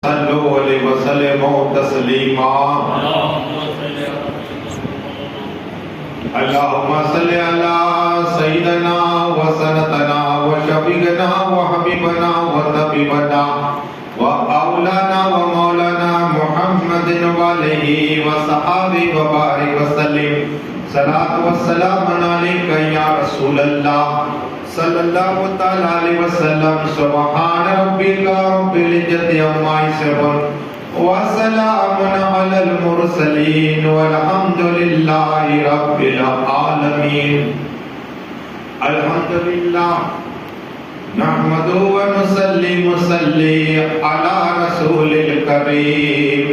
صلوا علیہ وسلم تسلیما اللہم صلی علی سیدنا و سندنا و شفیعنا و حبیبنا و طبیبنا و اولانا و مولانا محمد و علیہ و صحابہ و بارک وسلم صلاۃ و سلام علیکہ یا رسول اللہ صلی اللہ تعالی علیہ وسلم سبحان ربک رب العزت عما یصفون وسلام علی المرسلین والحمد للہ رب العالمین. الحمدللہ نحمد و نصلی علی رسول الکریم.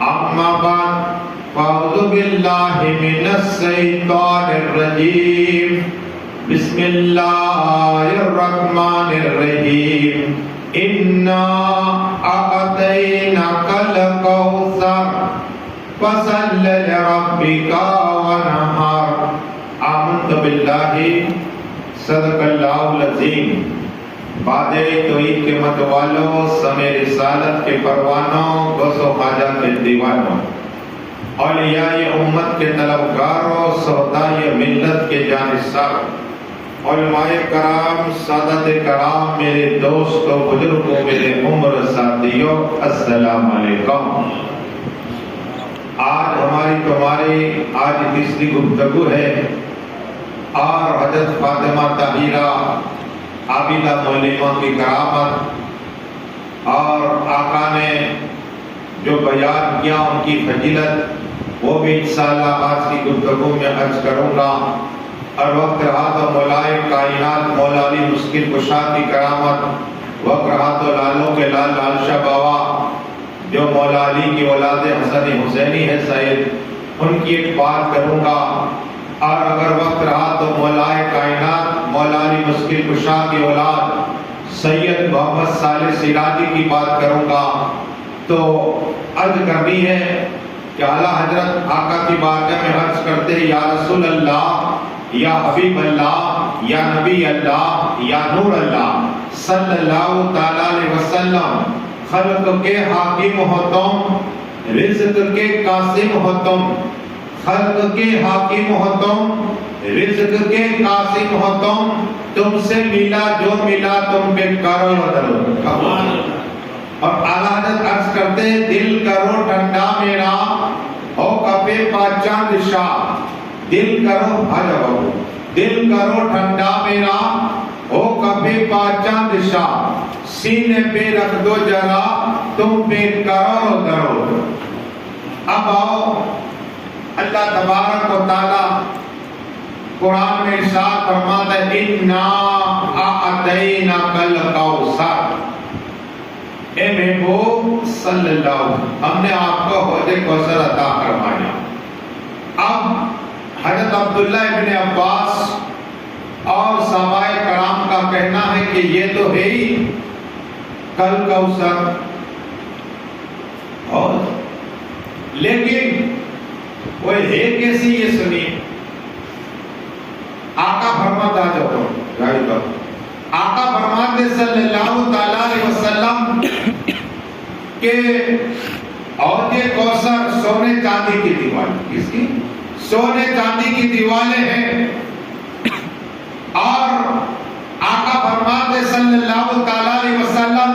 اما بعد فاعوذ باللہ من الشیطان الرجیم. بسم اللہ الرحمن الرحیم. انا اعطیناک الکوثر فصل لربک وانحر. آمنت باللہ صدق اللہ العظیم. بادِ توحید کے مت والوں، سمے رسالت کے پروانوں، غوث و خواجہ کے دیوانوں، اولیاء امت کے طلبگاروں، سودائے ملت کے جانثار، علماء کرام، سادات کرام، میرے دوستوں، بزرگوں، میرے عمر ساتھیوں، السلام علیکم. آج ہماری تمہاری تیسری گفتگو ہے اور حضرت فاطمہ طاہرہ عابدہ معلمہ کی کرامت اور آقا نے جو بیان کیا ان کی فضیلت، وہ بھی انشاءاللہ آج کی گفتگو میں عرض کروں گا. اور وقت رہا تو مولائے کائنات مولا علی مشکل کشا کی کرامت، وقت رہا تو لالوں کے لال لال شاہ بابا جو مولا علی کی اولاد حسن حسینی ہے سید، ان کی ایک بات کروں گا. اور اگر وقت رہا تو مولائے کائنات مولا علی مشکل کشا کی اولاد سید محمد صالح سراجی کی بات کروں گا. تو عرض کرنی ہے کہ اعلیٰ حضرت آقا کی بارگاہ میں عرض کرتے ہیں یا رسول اللہ، یا حبیب اللہ، یا نبی اللہ، یا نور اللہ صلی اللہ تعالی علیہ وسلم. خلق کے حاکم ہو تم، رزق کے قاسم ہو تم. خلق کے حاکم ہو تم، رزق کے قاسم ہو تم سے ملا جو ملا تم پہ کرو بدلو. اور اعلیٰ حضرت عرض کرتے ہیں دل کرو ٹھنڈا میرا ہو کپے پاچاند شاہ. دل کرو بھاجو، دل کرو ٹھنڈا میرا ہو کبھی پاچاند شاہ. سینے پہ رکھ دو جرا تم پہ کرو درو. اب آؤ، اللہ تبارک و تعالی قرآن میں ارشاد فرماتا ہے انا اعطیناک الکوثر. اے محبوب صلی اللہ علیہ وسلم، ہم نے آپ کو حوض کوثر عطا فرمایا. اب حضرت عبداللہ ابن عباس اور صحابہ کرام کا کہنا ہے کہ یہ تو ہے ہی کل کوثر، اور لیکن وہ ہے کیسی یہ سنی. آقا فرماتا جو آقا فرماتے صلی اللہ تعالی علیہ وسلم کہ حوض کوثر سونے چاندی کی دیوار، کس کی؟ سونے چاندی کی دیوالیں ہیں. اور آقا فرماتے صلی اللہ تعالی علیہ وسلم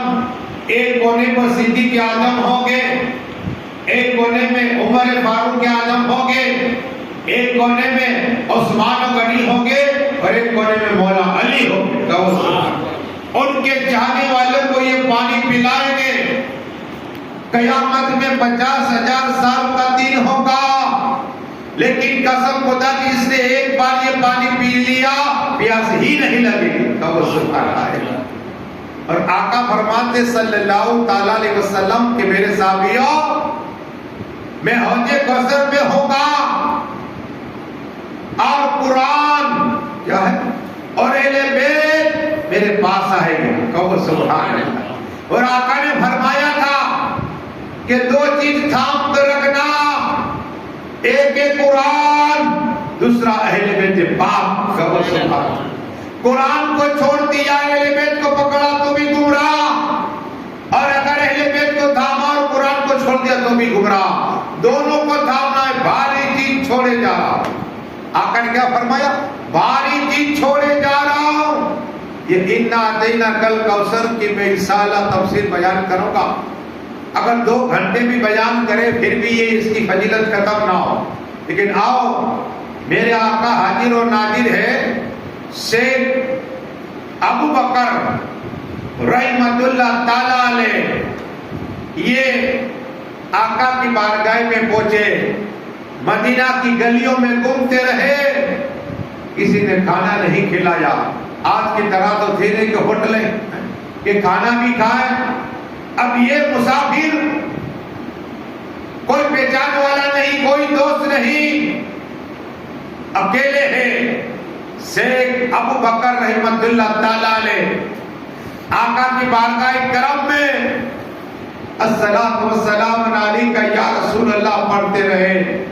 ایک کونے پر صدیق اعظم ہوں گے، ایک کونے میں عمر فاروق اعظم ہوں گے، ایک کونے میں عثمان غنی ہوں گے، اور ایک کونے میں مولا علی ہوں گے. ان کے چاہنے والوں کو یہ پانی پلائیں گے. قیامت میں 50,000 سال کا دن ہوگا، لیکن قسم خدا کی اس نے ایک بار یہ پانی پی لیا پیاس ہی نہیں لگے گی. اور آقا فرماتے صلی اللہ تعالی علیہ وسلم کہ میرے صحابیوں، میں حوض کوثر میں ہوگا اور قرآن کیا ہے اور اہل بیت میرے پاس آئے گا. کہو سبحان اللہ. اور آقا نے فرمایا تھا کہ دو چیز تھام کر رکھنا، ایک قرآن، دوسرا اہل بیت پاک. کہو سبحان اللہ. قرآن کو چھوڑ دیا، اہل بیت کو پکڑا تو بھی گمراہ، اور اگر اہل بیت کو بھی گمراہ، دونوں کو تھامنا ہے، بھاری چیز چھوڑے جا رہا ہوں۔ آقا نے کیا فرمایا؟ بھاری چیز چھوڑے جا رہا ہوں۔ یہ انا اعطینا کل کوثر کی میں انشاءاللہ تفسیر بیان کروں گا، اگر 2 گھنٹے بھی بیان کرے پھر بھی یہ اس کی فضیلت ختم نہ ہو۔ لیکن آؤ، میرے آقا حاضر اور ناظر ہے، شیخ ابو بکر رحمت اللہ تعالی علیہ، یہ آقا کی بارگاہ میں پہنچے، مدینہ کی گلیوں میں گھومتے رہے، کسی نے کھانا نہیں کھلایا۔ آج کی طرح تو تھے نہیں کہ ہوٹلیں کہ کھانا بھی کھائیں۔ اب یہ مسافر، کوئی پہچان والا نہیں، کوئی دوست نہیں، اکیلے ہیں۔ شیخ ابو بکر رحمت اللہ تعالی علیہ آقا کی بارگاہ کرم میں الصلاۃ والسلام علیک یا رسول اللہ پڑھتے رہے،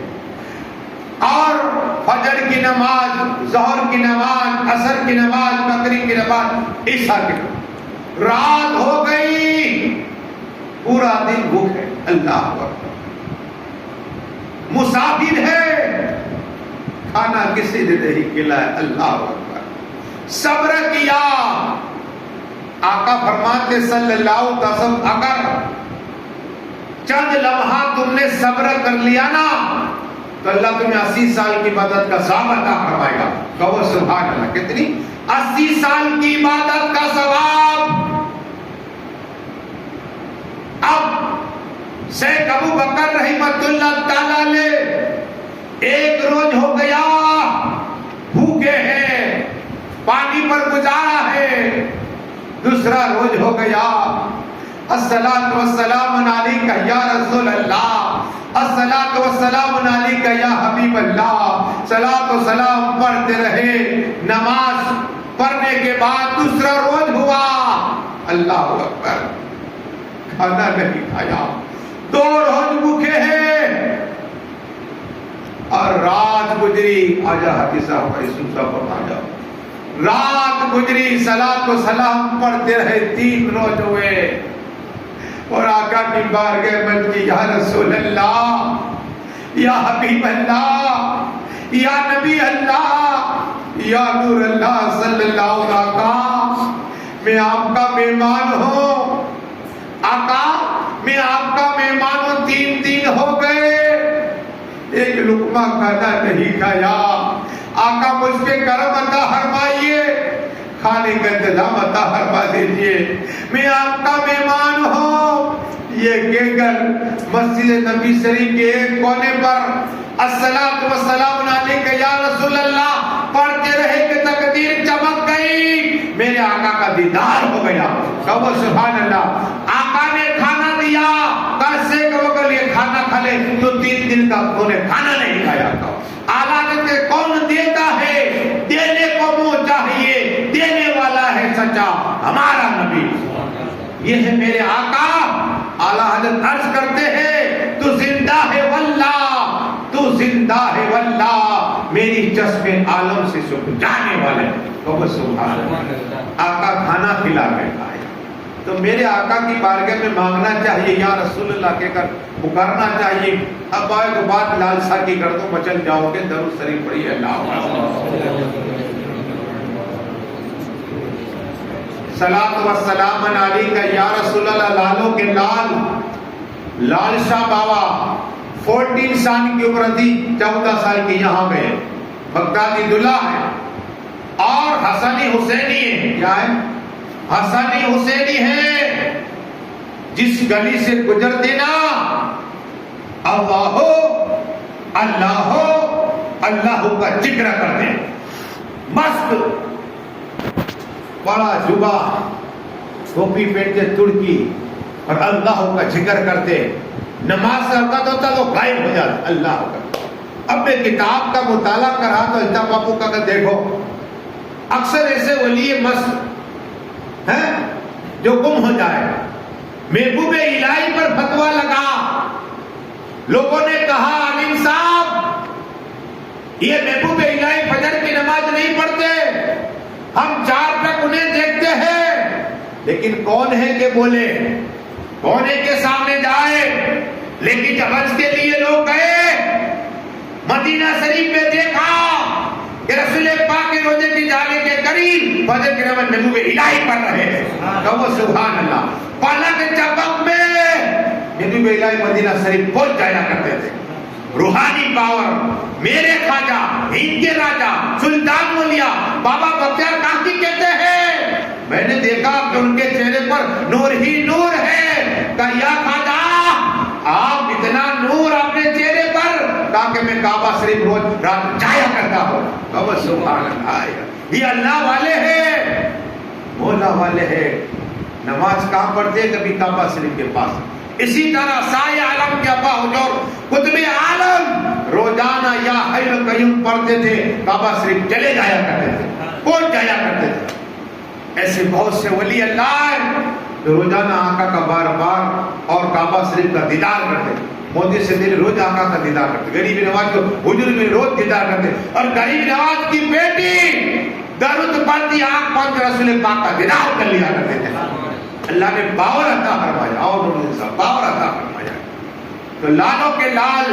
اور فجر کی نماز، ظہر کی نماز، عصر کی نماز، مغرب کی نماز، عشاء کی نماز، رات ہو گئی، پورا دن بھوکے۔ اللہ اکبر، مسافر ہے، کھانا کسی نے نہیں کھلایا۔ اللہ اکبر، صبر کیا۔ آقا فرماتے صلی اللہ علیہ وسلم، اگر چند لمحہ تم نے صبر کر لیا نا تو اللہ تمہیں 80 سال کی عبادت کا ثواب عطا فرمائے گا۔ کہو سبحان اللہ۔ کتنی؟ 80 سال کی عبادت کا ثواب۔ اب شیخ ابو بکر رحمت اللہ تعالی علیہ ایک روز ہو گیا، بھوکے ہیں، پانی پر گزارا ہے، دوسرا روز ہو گیا، الصلاۃ والسلام علیک یا رسول اللہ، الصلاۃ والسلام علیک یا حبیب اللہ، صلاۃ و سلام پڑھتے رہے۔ نماز پڑھنے کے بعد دوسرا روز ہوا، اللہ اکبر، کھانا نہیں کھایا، 2 روز بھوکے ہیں، اور رات گزری۔ آجا حافظ صاحب، یوسف صاحب فرما جاؤ، رات گزری، صلاۃ و سلام پڑھتے رہے، 3 روز ہوئے، اور آقا کی بارگاہ میں کی، یا رسول اللہ، یا حبیب اللہ، یا نبی اللہ، یا نور اللہ صلی اللہ علیہ وسلم، میں آپ کا مہمان ہوں۔ آقا میں آپ کا مہمان ہوں، 3 دن ہو گئے، ایک لقمہ کھانا نہیں کھایا۔ آقا مجھ پہ کرم عطا فرمائیے، کھانے کا انتظام عطا فرما دیجیے، میں آپ کا مہمان ہوں۔ یہ کہہ کر مسجد نبی شریف کے ایک کونے پر الصلاۃ والسلام علیک یا رسول اللہ پڑھتے رہے کہ تقدیر چمک گئی، میرے آقا کا دیدار ہو گیا۔ کہو سبحان اللہ۔ آقا نے کھانا دیا، کیسے کہو کہ یہ کھانا کھا لے، تو 3 دن کا انہیں کھانا نہیں کھایا تھا۔ آلات کون دیتا ہے؟ دینے کو منہ چاہیے، دینے والا ہے سچا ہمارا نبی۔ یہ ہے میرے آقا۔ اعلیٰ حضرت عرض کرتے ہیں، تو زندہ ہے واللہ، تو زندہ ہے واللہ، میری چشم عالم سے سکھ جانے والے۔ کہو سبحان اللہ۔ آقا کھانا کھلا کے کھائے، تو میرے آقا کی بارگاہ میں مانگنا چاہیے، یا رسول اللہ کہہ کر پکارنا چاہیے۔ اب آئے تو بات لالسا کی کر دو، مچل جاؤ گے۔ درود شریف پڑھیے، اللہ صلاۃ والسلام علیک یا رسول اللہ۔ لالوں کے لال، لال شاہ بابا 14 سال کی عمر تھی، 14 سال کی یہاں گئے، بغدادی دلہا ہے، اور حسنی حسینی ہے۔ کیا ہے؟ حسنی حسینی ہے۔ جس گلی سے گزر دینا، اللہ اللہ اللہ کا ذکر کرتے، مست بڑا جبا ٹوپی پہنتے ترکی، اور اللہ کا ذکر کرتے، نماز سے اوقات ہوتا تو غائب ہو جاتا۔ اللہ کا اب میں کتاب کا مطالعہ کر رہا تو الطاف باپو کا کہ دیکھو اکثر ایسے ولی مست ہیں جو گم ہو جائے۔ محبوب الہی پر فتویٰ لگا، لوگوں نے کہا عالم صاحب یہ محبوب الہی فجر کی نماز نہیں پڑھتے، ہم 4 تک انہیں دیکھتے ہیں، لیکن کون ہے کہ بولے، کون ہے کہ سامنے جائے؟ لیکن جب حج کے لیے لوگ گئے مدینہ شریف میں دیکھا کہ رسول پاک کے روزے کی جانے کے قریب فجر کی نماز نبوت الہی پڑھ رہے ہیں. کہو سبحان اللہ. پلک جھپک میں نبوت الہی مدینہ شریف پہنچ جایا کرتے تھے. روحانی پاور. میرے خواجہ ہند کے راجا سلطان مولیا بابا بختیار کاشی کہتے ہیں میں نے دیکھا کہ ان کے چہرے پر نور ہی نور ہے. کہ یا خواجہ آپ اتنا نور اپنے چہرے پر تاکہ میں کعبہ شریف روز رات جایا کرتا ہوں. کہو سبحان اللہ. یہ اللہ والے ہیں, مولا والے ہیں. نماز کہاں پڑھتے کبھی کعبہ شریف کے پاس. اسی طرح سایہ عالم کے ابا حضور قطب عالم روزانہ یا حی القیوم پڑھتے تھے, کعبہ شریف چلے جایا کرتے تھے, پہنچ جایا کرتے تھے. ایسے بہت سے ولی اللہ ہیں جو روزانہ آقا کا بار بار اور کعبہ شریف کا دیدار کرتے. مودی سے دل روز آقا کا دیدار کرتے, غریب نواز کو حجر میں روز دیدار کرتے, اور غریب نواز کی بیٹی درود پڑھتی آنکھ بند رسول پاک کا دیدار کر لیا کرتے تھے. اللہ نے باور عطا فرمایا اور باور عطا فرمایا. تو لالوں کے لال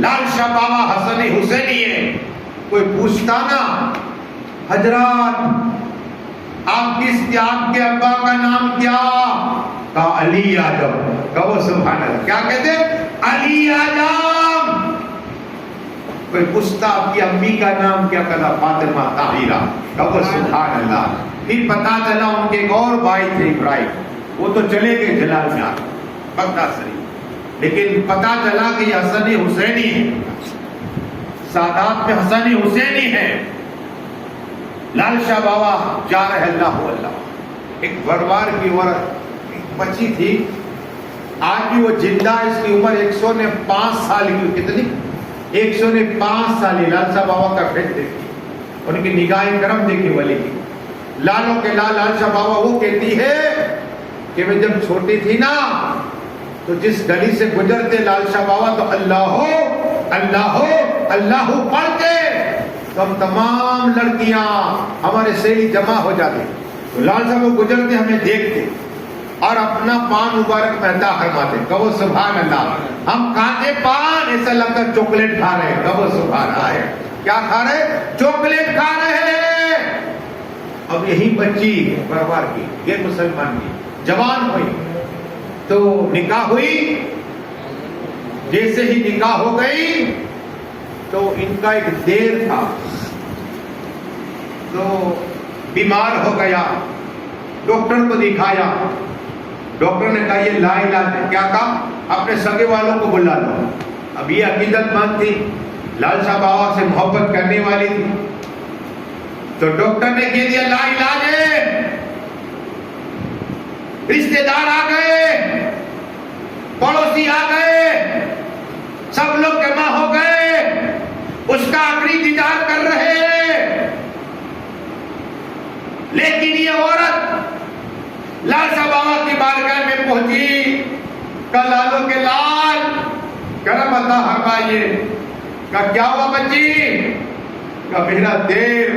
لال شاہ بابا حسن حسینی ہے. کوئی پوچھتا نا حضرات آپ آپ کے ابا کا نام کیا؟ کہا علی اعظم. کہو سبحان اللہ. کیا کہتے علی اعظم. کوئی پوچھتا آپ کی امی کا نام کیا؟ کہا فاطمہ طاہرہ. کہو سبحان اللہ. پھر پتا چلا ان کے ایک اور بھائی تھے ابراہیم, وہ تو چلے گئے جلال میں بغداد شریف, لیکن پتا چلا کہ یہ حسن حسینی ہے. سادات میں حسن حسینی ہے. لال شاہ بابا جا رہے اللہ اللہ. ایک بڑوار کی بچی تھی, آج بھی وہ زندہ. اس کی عمر 105 سال کی. کتنی؟ 105 سال. لال شاہ بابا کا فیٹ دیکھی, ان کی نگاہ کرم دیکھی ولی کی. لالوں کے لال لال شاہ بابا وہ کہتی ہے کہ میں جب چھوٹی تھی نا تو جس گلی سے گزرتے لال شاہ بابا تو اللہ ہو اللہ ہو اللہ ہو پڑھتے تو ہم تمام لڑکیاں ہمارے سہیلی جمع ہو جاتے. تو لال صاحب وہ گزرتے ہمیں دیکھتے اور اپنا پان مبارک مہتا فرماتے. کہو سبحان اللہ. ہم کھاتے پان ایسا لگتا چاکلیٹ کھا رہے. کہو سبحان اللہ. کیا کھا رہے؟ چاکلیٹ کھا رہے. اب یہی بچی پروار کی, یہ مسلمان کی جوان ہوئی تو نکاح ہوئی. جیسے ہی نکاح ہو گئی تو ان کا ایک دیر تھا تو بیمار ہو گیا. ڈاکٹر کو دکھایا. ڈاکٹر نے کہا یہ لا علاج ہے. کیا کہا؟ اپنے سگے والوں کو بلا لو. اب یہ عقیدت مند تھی, لال شاہ بابا سے محبت کرنے والی تھی. تو ڈاکٹر نے کہہ دیا لا علاج ہے. رشتے دار آ گئے, پڑوسی آ گئے, سب لوگ جمع ہو گئے, اس کا آخری دیدار کر رہے ہیں. لیکن یہ عورت لال شاہ بابا کی بارگاہ میں پہنچی. کہ لالوں کے لال کرم عطا فرمائیے. کہ کیا ہوا بچی؟ کہ میرا دیر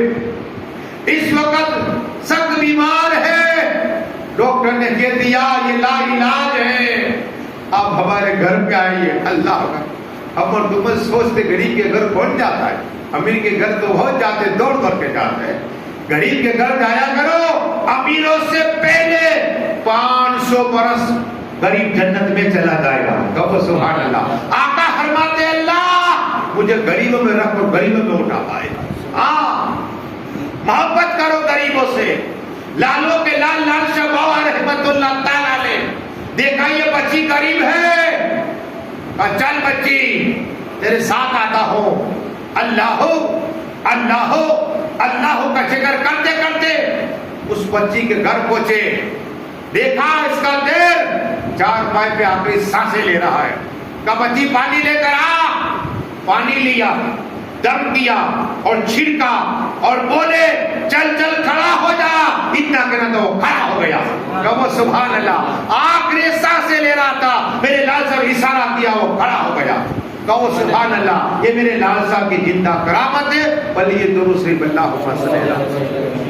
اس وقت سخت بیمار ہے. ڈاکٹر نے کہہ دیا یہ لا علاج ہے, آپ ہمارے گھر پہ آئیے. اللہ کا ہم اور تم سوچتے غریب کے گھر کون جاتا ہے, امیر کے گھر تو بہت جاتے, دوڑ کر کے جاتے ہیں. غریب کے گھر جایا کرو. امیروں سے پہلے 500 برس غریب جنت میں چلا جائے گا. کہو سبحان اللہ. آقا فرماتے اللہ مجھے غریبوں میں رکھ اور غریبوں میں اٹھا پائے. ہاں محبت کرو غریبوں سے. لالوں کے لال لال شاہ بابا رحمت اللہ تعالی علیہ دیکھا یہ بچی غریب ہے. چل بچی تیرے ساتھ آتا ہوں. اللہ ہو اللہ ہو اللہ ہو کا ذکر کرتے کرتے اس بچی کے گھر پہنچے. دیکھا اس کا دیر چار پائے پہ آخری سانسیں لے رہا ہے. کہ بچی پانی لے کر آ. پانی لیا, دم کیا اور چھڑکا اور بولے چل چل کھڑا ہو جا. اتنا کہنا تو وہ کھڑا ہو گیا. کہو سبحان اللہ. آخری سانسیں لے رہا تھا, میرے لال صاحب اشارہ کیا وہ کھڑا ہو گیا. کہو سبحان اللہ. یہ میرے لال صاحب کی زندہ کرامت ہے. بلی یہ درود شریف اللہم صلی اللہ علیہ وسلم.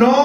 9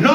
9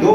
2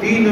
3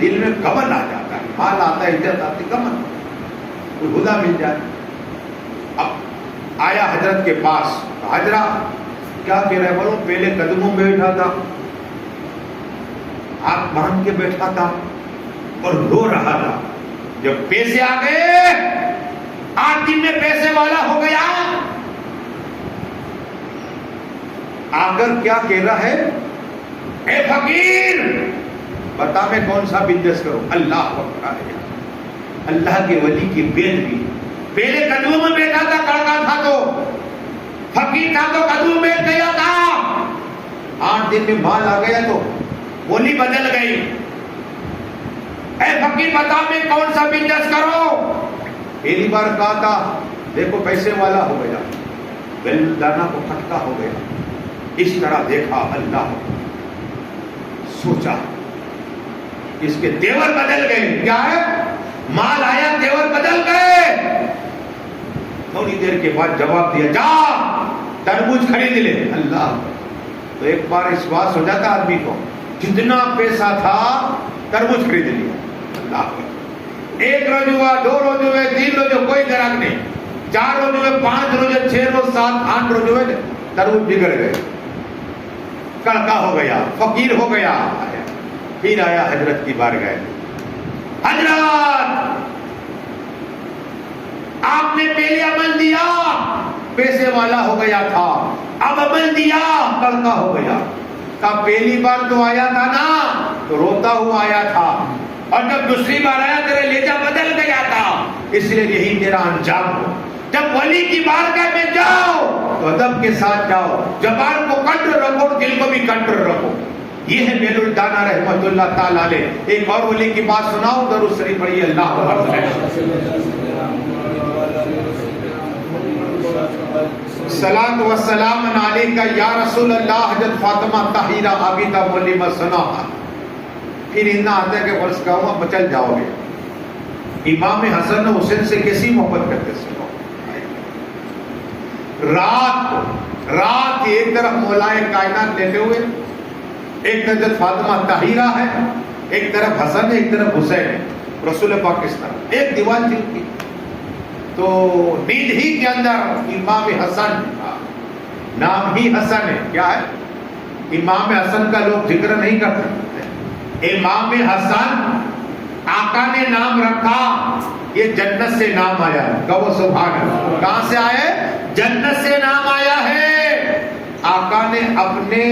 دل میں گمن آ جاتا ہے، مال آتا ہے، عزت آتی، گمن، کوئی خدا مل جائے. اب آیا حضرت کے پاس، حضرت کیا کہہ رہے بولو، پہلے قدموں میں بیٹھا تھا، ہاتھ باندھ کے بیٹھا تھا اور رو رہا تھا، جب پیسے آ گئے 8 دن میں پیسے والا ہو گیا. آ کر کیا کہہ رہا ہے، اے فقیر بتا میں کون سا بزنس کروں. اللہ اکبر، اللہ کے ولی کی بیل بھی پہلے قدموں میں بیٹھا تھا، کڑکا تھا تو فقیر تھا تو قدموں میں بیٹھ گیا تھا، 8 دن میں مال آ گیا تو بولی بدل گئی. اے فقیر بتا میں کون سا بزنس کروں. پہلی بار کہا تھا دیکھو پیسے والا ہو گیا، دانا کو کھٹکا ہو گیا. اس طرح دیکھا، اللہ سوچا اس کے تیور بدل گئے. کیا ہے، مال آیا تیور بدل گئے. تھوڑی دیر کے بعد جواب دیا، جا تربوز خرید لے. اللہ، تو ایک بار اس بات ہو جاتا آدمی کو، جتنا پیسہ تھا تربوز خرید لیا. اللہ، 1 روز ہوا، 2 روز ہوئے، 3 روز ہوئے، کوئی گراہک نہیں. 4 روز ہوئے، 5 روز، 6 روز، 7، 8 روز ہوئے، تربوز بگڑ گئے، کڑکا ہو گیا، فقیر ہو گیا. پھر آیا حضرت کی بارگاہ، حضرت آپ نے پہلے عمل دیا پیسے والا ہو گیا تھا، اب عمل دیا کڑکا ہو گیا. کہا پہلی بار تو آیا تھا نا تو روتا ہوا آیا تھا، اور جب دوسری بار آیا تیرے لہجہ بدل گیا تھا، اس لیے یہی تیرا انجام ہو. جب ولی کی بارگاہ میں جاؤ تو ادب کے ساتھ جاؤ، زبان کو کنٹرول رکھو، دل کو بھی کنٹرول رکھو. یہ ہے بیل الدانا رحمت اللہ تعالی علیہ. ایک اور ولی کی بات سناؤ، درود شریف پڑھیے. اللہ صلاۃ و سلام علیکہ یا رسول اللہ. حضرت فاطمہ طاہرہ عابدہ معلمہ سنا. پھر اتنا آتا ہے کہ فرض کہوں اب بچل جاؤ گے. امام حسن و حسین سے کیسی محبت کرتے سنو. رات ایک طرف مولائے کائنات لیتے ہوئے، ایک طرف فاطمہ طاہرہ ہے، ایک طرف حسن ہے، ایک طرف حسین ہے. رسول پاکستان ایک دیوان تھی، تو نیند ہی کے اندر امام حسن، نام ہی حسن ہے. کیا ہے، امام حسن کا لوگ ذکر نہیں کرتے. امام حسن آقا نے نام رکھا، یہ جنت سے نام آیا ہے. کہو سبحان اللہ. کہاں سے آئے؟ جنت سے نام آیا ہے. آقا نے اپنے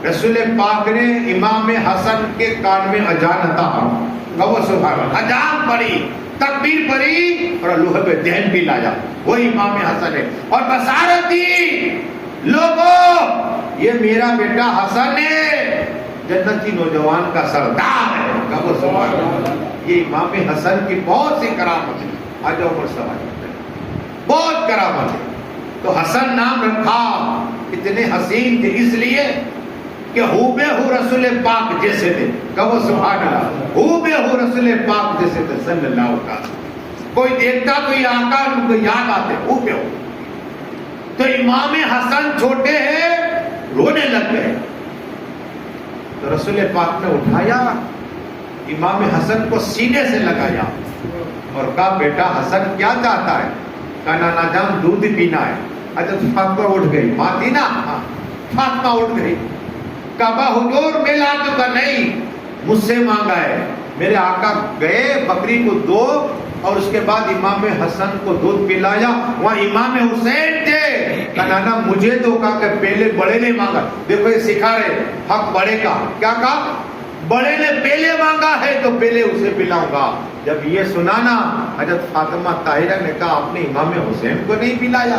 رسول پاک نے امام حسن کے کان میں اذان عطا فرمائی. کہو سبحان اللہ. اذان پڑھی، تکبیر پڑھی اور لوہے پہ دہن بھی لایا. وہ امام حسن ہے اور بشارت دی لوگوں یہ میرا بیٹا حسن ہے، جنتی نوجوان کا سردار ہے. کہو سبحان اللہ. یہ امام حسن کی بہت سی کرامت ہے. آج عمر سمجھ بہت کرامت ہے. تو حسن نام رکھا، اتنے حسین تھے اس لیے کہ ہو بے ہو رسول پاک جیسے تھے. کہو سبحان اللہ. ہو بے ہو رسول پاک جیسے تھے صلی اللہ علیہ وسلم. کوئی دیکھتا تو یہ آقا ان کو یاد آتے ہو بے ہو. تو امام حسن چھوٹے ہیں، رونے لگ گئے. تو رسول پاک نے اٹھایا، امام حسن کو سینے سے لگایا اور کہا بیٹا حسن کیا چاہتا ہے؟ کہا نانا جان دودھ پینا ہے. حضرت فاطمہ اٹھ گئی، ماں تھی نا، فاطمہ اٹھ گئی. کعبہ حضور میں لا چکا نہیں، مجھ سے مانگا ہے. میرے آقا گئے بکری کو دو اور اس کے بعد امام حسن کو دودھ پلایا. وہاں امام حسین تھے. کہا نانا مجھے دو. کہا کہ پہلے بڑے نے مانگا. دیکھو یہ سکھا رہے حق بڑے کا. کیا کہا؟ بڑے نے پہلے مانگا ہے تو پہلے اسے پلاؤں گا. جب یہ سنا نا حضرت فاطمہ طاہرہ نے کہا آپ نے امام حسین کو نہیں پلایا؟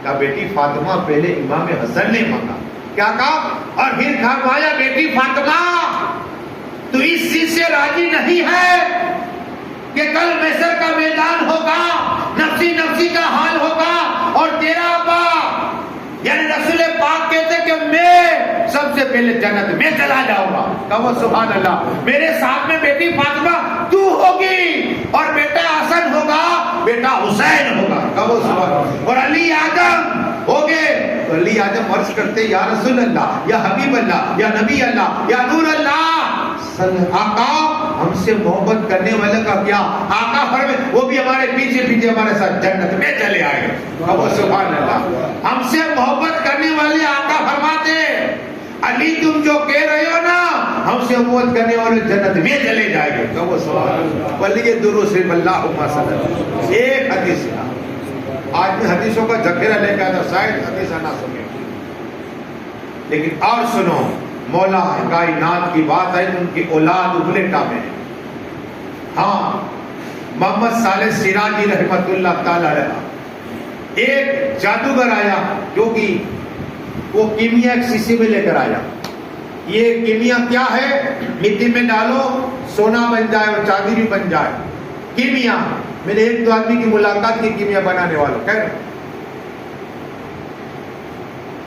کہا بیٹی فاطمہ پہلے امام حسن نے مانگا. کیا کہا؟ اور پھر فرمایا بیٹی فاطمہ تو اس چیز سے راضی نہیں ہے کہ کل محشر کا میدان ہوگا، نفسی نفسی کا حال ہوگا اور تیرا ابا یعنی رسول پاک کہتے کہ میں سب سے پہلے جنت میں چلا جاؤں گا. کہو سبحان اللہ. میرے ساتھ میں بیٹی فاطمہ تو ہوگی اور بیٹا حسن ہوگا، بیٹا حسین ہوگا. کہو سبحان اللہ. اور علی اعظم ہوگے. تو علی اعظم عرض کرتے یا رسول اللہ، یا حبیب اللہ، یا نبی اللہ، یا نور اللہ آقا ہم سے محبت کرنے والے کا کیا؟ آقا فرمائے وہ بھی ہمارے پیچھے پیچھے ہمارے ساتھ جنت میں چلے آئے. اب سبحان اللہ. ہم سے محبت کرنے والے آقا فرماتے علی تم جو کہہ رہے ہو نا ہم سے محبت کرنے والے جنت میں چلے جائیں گے. اب سبحان اللہ. بلکہ درود شریف اللہم صلی اللہ. ایک حدیث ہے. آج میں حدیثوں کا ذخیرہ لے کے آتا شاید حدیث نہ سنے لیکن اور سنو مولا کائنات کی بات ہے ان کی اولاد ابلٹا میں ہے. ہاں محمد صالح سراجی رحمت اللہ تعالی علیہ ایک جادوگر آیا جو کہ وہ کیمیا ایک شیشے میں لے کر آیا. یہ کیمیا کیا ہے؟ مٹی میں ڈالو سونا بن جائے اور چاندی بھی بن جائے. کیمیا میں نے ایک دو آدمی کی ملاقات کی کیمیا بنانے والوں. خیر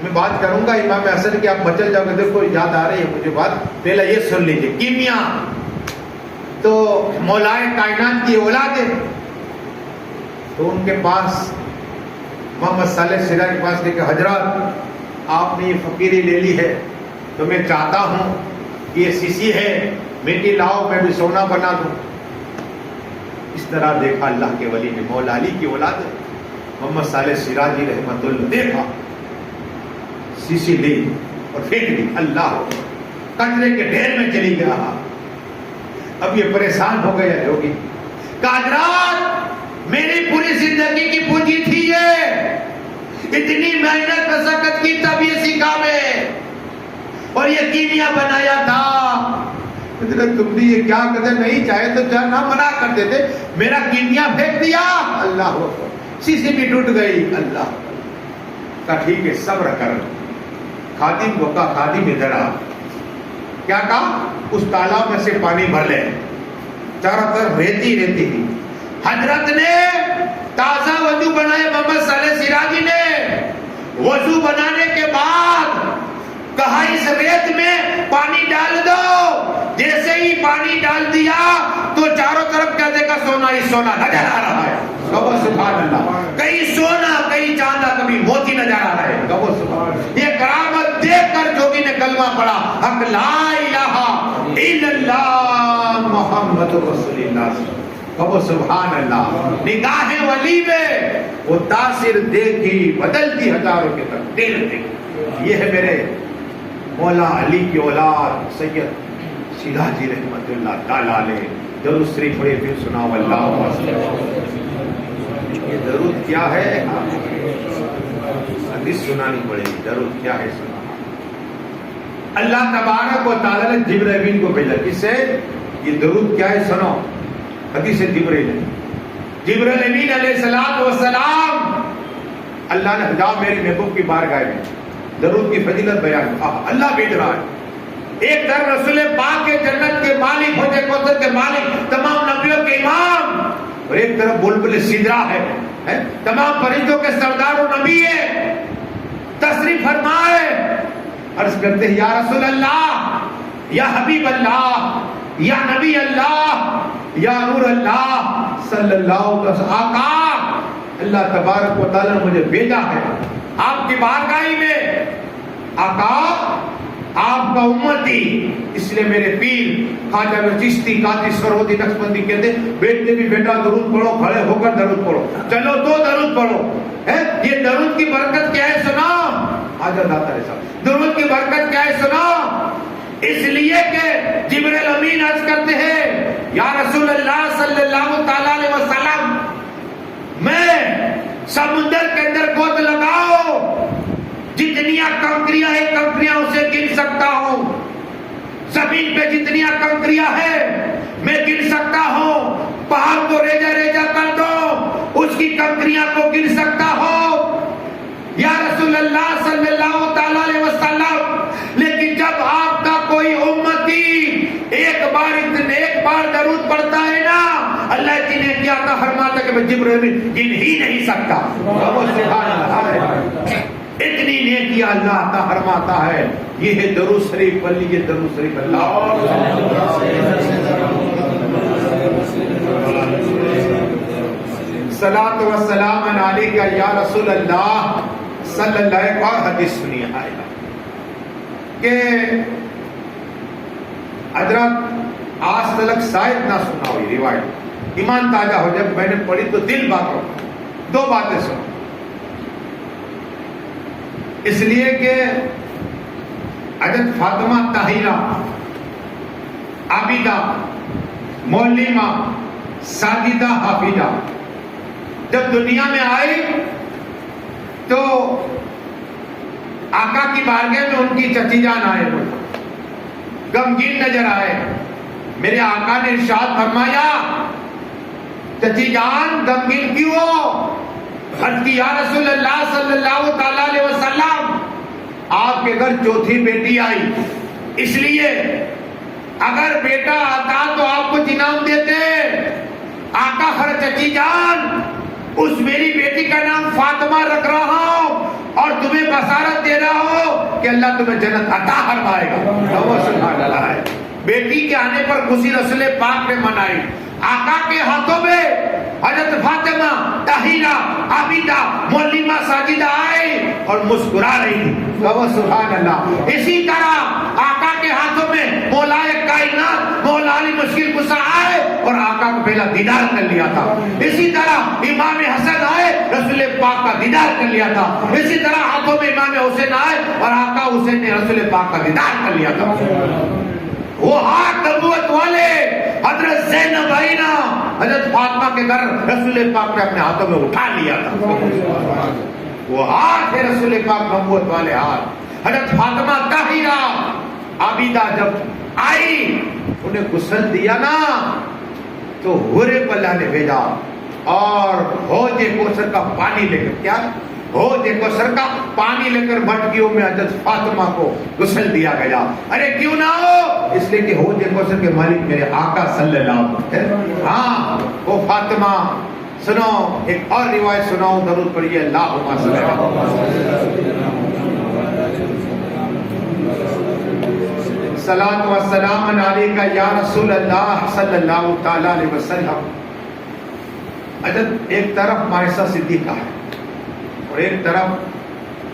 میں بات کروں گا امام حسن کی آپ بچل جاؤ گے. دیکھو یاد آ رہی ہے مجھے بات. پہلے یہ سن لیجیے. کیمیا تو مولائے کائنات کی اولاد ہے. تو ان کے پاس محمد صالح سراج کے پاس کہ حضرات آپ نے یہ فقیری لے لی ہے تو میں چاہتا ہوں کہ یہ شیشی ہے مٹی لاؤ میں بھی سونا بنا دوں. اس طرح دیکھا اللہ کے ولی نے مولا علی کی اولاد ہے محمد صالح سراجی رحمت اللہ. دیکھا شیشی لی اور پھینک دی. اللہ کچرے کے ڈھیر میں چلی گیا. اب یہ پریشان ہو گیا جوگی. حضرات میری پوری زندگی کی پونجی تھی یہ اتنی محنت مشقت کی تب یہ سیکھا میں اور یہ کیمیا بنایا تھا. تم نے یہ کیا قدر نہیں چاہے تو نہ منع کر دیتے. میرا کیمیا پھینک دیا. اللہ شیشی بھی ٹوٹ گئی. اللہ کا ٹھیک ہے صبر کر. خادم کو کہا خادم ادھر آ. کیا کہا؟ اس تالاب میں سے پانی بھر لے. چاروں طرف ریتی رہتی تھی. حضرت نے تازہ وضو بنائے. محمد صالح سراجی نے وضو بنانے کے بعد کہا اس ریت میں پانی ڈال دو. جیسے ہی پانی ڈال دیا تو چاروں طرف کیا دیکھا؟ سونا ہی سونا نظر آ رہا ہے. کہو سبحان اللہ. کہیں سونا کہیں چاندہ کبھی موتی نظر آ رہا ہے. کہو سبحان اللہ. یہ کرامت دیکھ کر جوگی نے کلمہ پڑھا حق لا الہ الا اللہ محمد رسول اللہ. کہو سبحان اللہ. نگاہ ولی میں وہ تاثیر دیکھی بدلتی ہزاروں کے تقدیر. یہ ہے میرے مولا علی کی اولاد سید سراجی رحمت اللہ تعالی علیہ. درود شریف پڑھے پھر سناؤ اللہ. یہ درود کیا ہے؟ حدیث سنانی پڑے گی. درود کیا ہے سنا. اللہ تبارک و تعالی نے جبرائیل امین کو بھیجا. کس سے؟ یہ درود کیا ہے سنو. حدیث جبرائیل ہے. جبرائیل امین علیہ الصلوۃ والسلام اللہ نے جاؤ میرے محبوب کی بارگاہ میں درود کی فضیلت بیان. اللہ بھیج رہا ہے. ایک طرف رسول پاک کے جنت کے مالک ہوتے کوثر کے مالک تمام نبیوں کے امام اور ایک طرف بلبل سدرا ہے تمام پرندوں کے سردار و نبی ہے. تشریف فرمائے. عرض کرتے ہیں یا رسول اللہ یا حبیب اللہ یا نبی اللہ یا نور اللہ صلی اللہ علیہ وسلم. آقا اللہ تبارک و تعالی نے مجھے بھیجا ہے آپ کی بارگاہ میں. آقا آپ کا امتی اس لیے میرے پیر خواجہ چشتی قادری سرودی نقشبندی کہتے بیٹے بھی بیٹا درود پڑھو کھڑے ہو کر درود پڑھو. چلو تو درود پڑھو. یہ درود کی برکت کیا ہے سنا. حاضر داتا ہے صاحب. درود کی برکت کیا ہے سنا. اس لیے کہ جبرائیل امین عرض کرتے ہیں یا رسول اللہ صلی اللہ تعالی علیہ وسلم میں سمندر کے اندر گود لگاؤ جتنیاں کنکریاں ہیں کنکریاں اسے گن سکتا ہوں. زمین پہ جتنیاں کنکریاں ہیں میں گن سکتا ہوں. پہاڑ کو ریجا ریجا کر دو اس کی کنکریاں کو گن سکتا ہوں یا رسول اللہ صلی اللہ تعالی علیہ وسلم. لیکن جب آپ کا کوئی امتی ایک بار درود پڑھتا ہے نا اللہ کی نے کیا تھا فرماتا کہ میں جبرائیل گن ہی نہیں سکتا. اتنی نیکیاں اللہ عطا فرماتا ہے. یہ ہے درود شریف پڑھ لیجیے. درود شریف اللہ صلاۃ و سلام علیک یا رسول اللہ صلی اللہ علیہ وسلم. اور حدیث سنیے آئے کہ حضرت آج تلک شاید نہ سنا ہوئی روایت، ایمان تازہ ہو جب میں نے پڑھی تو دل بات ہو، دو باتیں سنو، اس لیے کہ حضرت فاطمہ طاہرہ عابدہ معلمہ ساجدہ حافظہ جب دنیا میں آئی تو آقا کی بارگاہ میں ان کی چچی جان آئے ہوئے، غمگین نظر آئے۔ میرے آقا نے ارشاد فرمایا چچی جان غمگین کیوں ہو؟ عرض کی یا رسول اللہ صلی اللہ تعالی علیہ وسلم آپ کے گھر چوتھی بیٹی آئی، اس لیے اگر بیٹا آتا تو آپ کو انعام دیتے۔ آقا خر چچی جان اس میری بیٹی کا نام فاطمہ رکھ رہا ہوں اور تمہیں بشارت دے رہا ہوں کہ اللہ تمہیں جنت عطا فرمائے گا۔ سبحان اللہ ہے۔ بیٹی کے آنے پر خوشی رسول پاک نے منائی۔ آقا کے ہاتھوں میں حضرت فاطمہ طاہرہ عابدہ معلمہ ساجدہ آئی اور مسکرا رہی تھی۔ سبحان اللہ۔ اسی طرح آقا کے ہاتھوں میں مولا کائنات مولا علی مشکل کشا آئے اور آقا کو پہلا دیدار کر لیا تھا۔ اسی طرح امام حسن آئے رسول پاک کا دیدار کر لیا تھا۔ اسی طرح ہاتھوں میں امام حسین آئے اور آقا حسین نے رسول پاک کا دیدار کر لیا تھا۔ وہ ہاتھ نبوت والے حضرت زینب آئینہ حضرت فاطمہ کے گھر رسول پاک نے اپنے ہاتھوں میں اٹھا لیا تھا۔ وہ ہاتھ ہے رسول پاک نبوت والے ہاتھ۔ حضرت فاطمہ طاہرہ عابدہ جب آئی انہیں غسل دیا نا تو حورے کو اللہ نے بھیجا اور حوض کوثر کا پانی لے کر، کیا حوض کوثر کا پانی لے کر مٹکیوں میں حضرت فاطمہ کو غسل دیا گیا۔ ارے کیوں نہ ہو؟ اس لیے کہ حوض کوثر کے مالک میرے آقا صلی اللہ علیہ وسلم۔ ہاں وہ فاطمہ سنو ایک اور روایت سناؤں، درود پڑھیے اللہم صلی اللہ علیہ وسلم۔ صلاۃ و سلام علیکہ یا رسول اللہ صلی اللہ تعالی علیہ وسلم۔ حضرت ایک طرف مائسہ صدیقہ ہے اور ایک طرف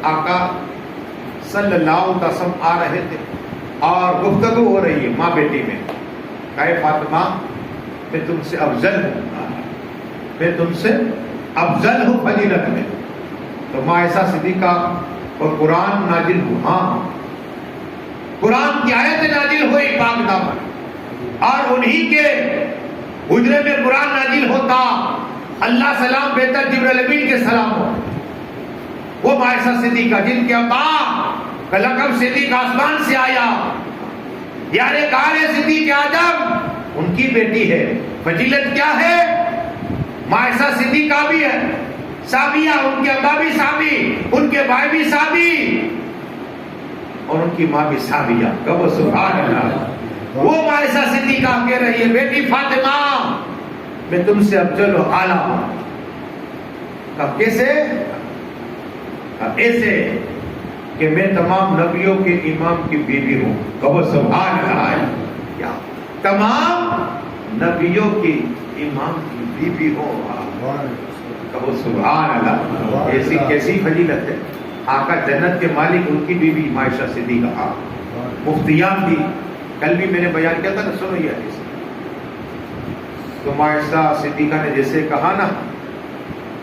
آقا صلی اللہ علیہ وسلم آ رہے تھے اور گفتگو ہو رہی ہے ماں بیٹی میں۔ کہے فاطمہ میں تم سے افضل ہوں، میں تم سے افضل ہوں فضیلت میں۔ تو مائسہ صدیقہ اور قرآن نازل ہوا، قرآن کی آیت نازل ہوئی پاک دامن، اور انہی کے حجرے میں قرآن نازل ہوتا، اللہ سلام بہتر جبرائیل امین کے سلام ہو۔ وہ مائسہ صدیقہ جن کے ابا کا لقب صدیق آسمان سے آیا، یار کار صدیق اعظم ان کی بیٹی ہے۔ فضیلت کیا ہے؟ مائسہ صدیقہ بھی ہے صحابیہ، ان کے ابا بھی صحابی، ان کے بھائی بھی صحابی اور ان کی ماں بھی صحابیہ۔ کہو سبحان اللہ۔ وہ مائسہ صدیقہ کہہ رہی ہے بیٹی فاطمہ میں تم سے افضل و اعلیٰ ہوں۔ کہا کیسے؟ کہا ایسے کہ میں تمام نبیوں کے امام کی بیوی ہوں۔ کہو سبحان اللہ۔ کیا تمام نبیوں کی امام کی بیوی ہوں؟ کہو سبحان اللہ۔ ایسی کیسی فضیلت ہے۔ آقا جنت کے مالک ان کی بیوی مائشہ صدیقہ، مفتیان بھی۔ کل بھی میں نے بیان کیا تھا نا، سنو یہ حدیث۔ تو مائشہ صدیقہ نے جیسے کہا نا،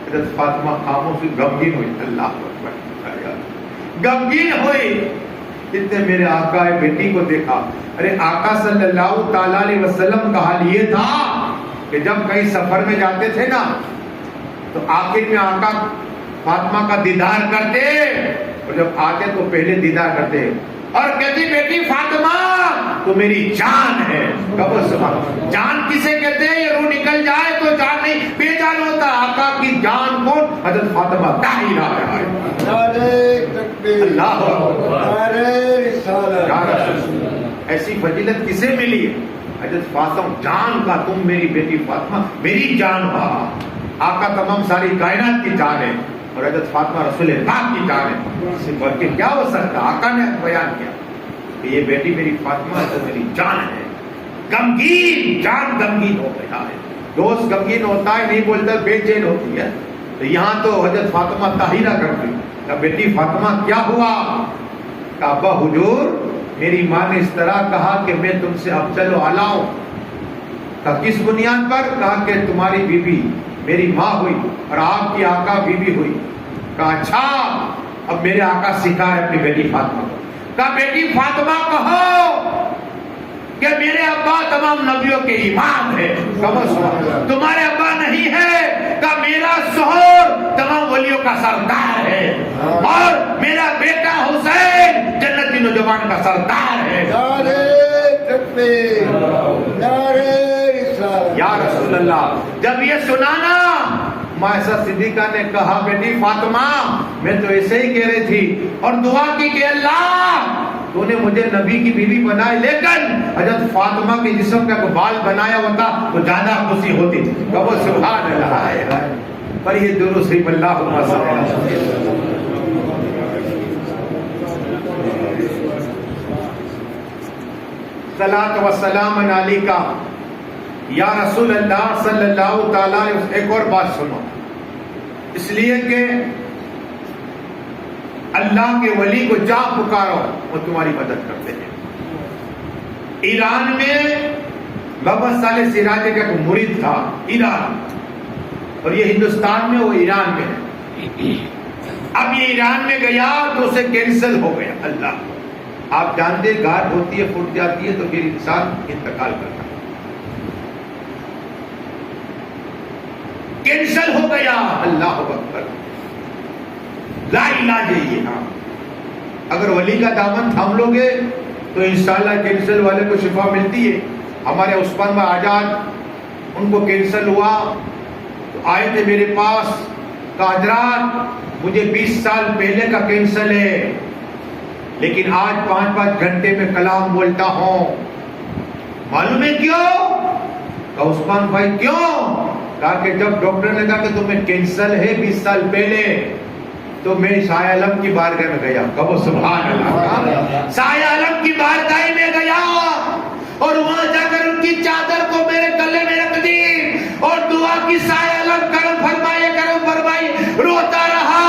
حضرت فاطمہ خاموش غمگین ہوئی۔ اللہ اکبر، غمگین ہوئی۔ اتنے میرے آقا بیٹی کو دیکھا۔ ارے آقا صلی اللہ تعالی علیہ وسلم کا حال یہ تھا کہ جب کہیں سفر میں جاتے تھے نا تو آخر میں آقا فاطمہ کا دیدار کرتے اور جب آتے تو پہلے دیدار کرتے اور کہتی بیٹی فاطمہ تو میری جان ہے۔ کب جان کسے کہتے ہیں؟ یہ روح نکل جائے تو جان نہیں، بے جان ہوتا۔ آقا کی جان کون؟ حضرت فاطمہ طاہرہ ہے۔ اللہ ایسی فضیلت کسے ملی ہے؟ حضرت فاطمہ جان کا، تم میری بیٹی فاطمہ میری جان ہوا۔ آقا تمام ساری کائنات کی جان ہے اور حضرت فاطمہ رسول پاک کی جان ہے۔ اس سے بڑھ کے کیا ہو سکتا؟ آقا نے بیان کیا کہ یہ بیٹی میری فاطمہ تو میری جان ہے۔ غمگین، جان غمگین ہو گیا ہے۔ دوست غمگین ہوتا ہے، نہیں بولتا، بے چین ہوتی ہے۔ تو یہاں تو حضرت فاطمہ طاہرہ کرتی کہ بیٹی فاطمہ کیا ہوا؟ کہ ابا حضور میری ماں نے اس طرح کہا کہ میں تم سے افضل و اعلیٰ ہوں، کہا کس بنیاد پر؟ کہا کہ تمہاری بیوی میری ماں ہوئی اور آپ کی آقا بیوی ہوئی. کہا اچھا، اب میرے آقا سکھا ہے اپنی بیٹی فاطمہ کو. کہا بیٹی فاطمہ کہو کہ میرے ابا تمام نبیوں کے امام ہے. تمہارے ابا نہیں ہے. کہا میرا شوہر تمام ولیوں کا سردار ہے اور میرا بیٹا حسین جنتی نوجوان کا سردار ہے. یا رسول اللہ. جب یہ سنانا مائسہ صدیقہ نے کہا بیٹی فاطمہ میں تو ایسے ہی کہہ رہی تھی اور دعا کی کہ اللہ تو نے مجھے نبی کی بیوی بنائی، لیکن حضرت فاطمہ کے جسم کا بال بنایا ہوتا تو زیادہ خوشی ہوتی. کہو سبحان اللہ. پر یہ درود شریف اللہم صلی اللہ علیہ وسلم. صلاۃ و سلام علیکہ یا رسول اللہ صلی اللہ تعالی علیہ وسلم. ایک اور بات سنو، اس لیے کہ اللہ کے ولی کو جا پکارو وہ تمہاری مدد کرتے ہیں. ایران میں بابا صالح سراج کا ایک مرید تھا ایران، اور یہ ہندوستان میں، وہ ایران میں ہے. اب یہ ایران میں گیا تو اسے کینسل ہو گیا. اللہ آپ جانتے گاٹ ہوتی ہے، پھٹ جاتی ہے تو پھر انسان انتقال کرتا ہے. کینسل ہو گیا. اللہ اکبر، لا علاج ہے یہ. ہاں اگر ولی کا دامن تھام لو گے تو انشاءاللہ کینسل والے کو شفا ملتی ہے. ہمارے عثمان بھائی آزاد ان کو کینسل ہوا تو آئے تھے میرے پاس، کہا حضرات مجھے 20 سال پہلے کا کینسل ہے لیکن آج 5-5 گھنٹے میں کلام بولتا ہوں. معلوم ہے کیوں؟ کہا عثمان بھائی کیوں؟ کہا کہ جب ڈاکٹر نے کہا کہ تمہیں کینسل ہے 20 سال پہلے تو میں شاہ عالم کی بارگاہ میں گیا. کہو سبحان اللہ. شاہ عالم کی بارگاہ میں گیا اور وہاں جا کر ان کی چادر کو میرے گلے میں رکھ دی اور دعا کی شاہ عالم کرم فرمائے کرم فرمائے. روتا رہا.